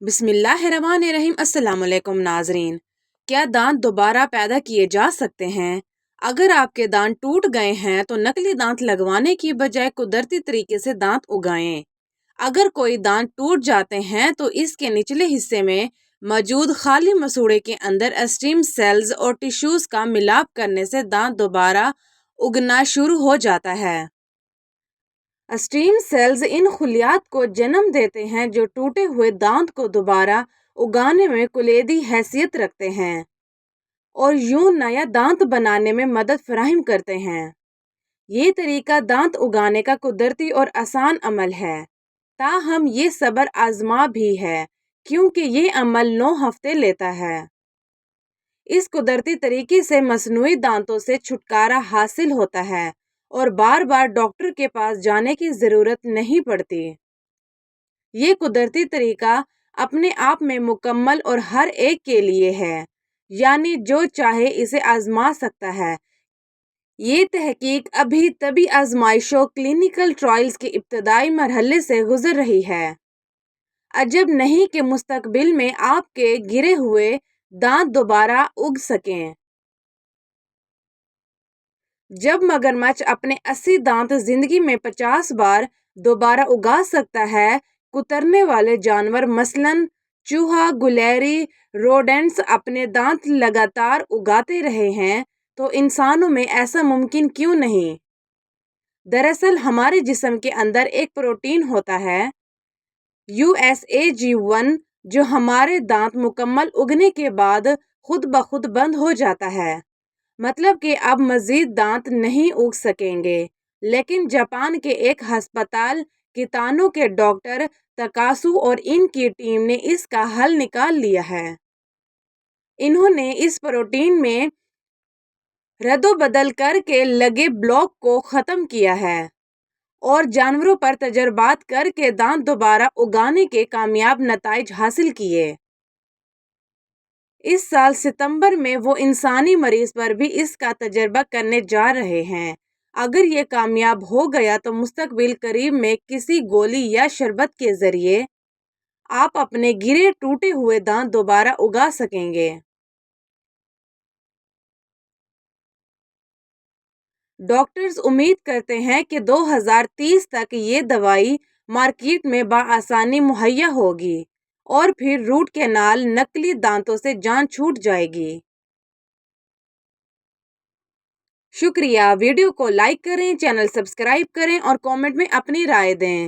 بسم اللہ الرحمن الرحیم۔ السلام علیکم ناظرین۔ کیا دانت دوبارہ پیدا کیے جا سکتے ہیں؟ اگر آپ کے دانت ٹوٹ گئے ہیں تو نقلی دانت لگوانے کی بجائے قدرتی طریقے سے دانت اگائیں۔ اگر کوئی دانت ٹوٹ جاتے ہیں تو اس کے نچلے حصے میں موجود خالی مسوڑھے کے اندر اسٹیم سیلز اور ٹشوز کا ملاپ کرنے سے دانت دوبارہ اگنا شروع ہو جاتا ہے۔ اسٹیم سیلز ان خلیات کو جنم دیتے ہیں جو ٹوٹے ہوئے دانت کو دوبارہ اگانے میں کلیدی حیثیت رکھتے ہیں اور یوں نیا دانت بنانے میں مدد فراہم کرتے ہیں۔ یہ طریقہ دانت اگانے کا قدرتی اور آسان عمل ہے، تاہم یہ صبر آزما بھی ہے کیونکہ یہ عمل 9 ہفتے لیتا ہے۔ اس قدرتی طریقے سے مصنوعی دانتوں سے چھٹکارا حاصل ہوتا ہے اور بار بار ڈاکٹر کے پاس جانے کی ضرورت نہیں پڑتی۔ یہ قدرتی طریقہ اپنے آپ میں مکمل اور ہر ایک کے لیے ہے، یعنی جو چاہے اسے آزما سکتا ہے۔ یہ تحقیق ابھی طبی آزمائشوں کلینیکل ٹرائلز کے ابتدائی مرحلے سے گزر رہی ہے۔ عجب نہیں کہ مستقبل میں آپ کے گرے ہوئے دانت دوبارہ اگ سکیں۔ جب مگرمچھ اپنے 80 دانت زندگی میں 50 بار دوبارہ اگا سکتا ہے، کترنے والے جانور مثلاً چوہا، گلہری، روڈنٹس اپنے دانت لگاتار اگاتے رہے ہیں تو انسانوں میں ایسا ممکن کیوں نہیں؟ دراصل ہمارے جسم کے اندر ایک پروٹین ہوتا ہے USAG1 جو ہمارے دانت مکمل اگنے کے بعد خود بخود بند ہو جاتا ہے، مطلب کہ اب مزید دانت نہیں اگ سکیں گے۔ لیکن جاپان کے ایک ہسپتال کیتانو کے ڈاکٹر تاکاسو اور ان کی ٹیم نے اس کا حل نکال لیا ہے۔ انہوں نے اس پروٹین میں رد و بدل کر کے لگے بلاک کو ختم کیا ہے اور جانوروں پر تجربات کر کے دانت دوبارہ اگانے کے کامیاب نتائج حاصل کیے۔ اس سال ستمبر میں وہ انسانی مریض پر بھی اس کا تجربہ کرنے جا رہے ہیں۔ اگر یہ کامیاب ہو گیا تو مستقبل قریب میں کسی گولی یا شربت کے ذریعے آپ اپنے گرے ٹوٹے ہوئے دانت دوبارہ اگا سکیں گے۔ ڈاکٹرز امید کرتے ہیں کہ 2030 تک یہ دوائی مارکیٹ میں بآسانی مہیا ہوگی اور پھر روٹ کینال نقلی دانتوں سے جان چھوٹ جائے گی۔ شکریہ۔ ویڈیو کو لائک کریں، چینل سبسکرائب کریں اور کامنٹ میں اپنی رائے دیں۔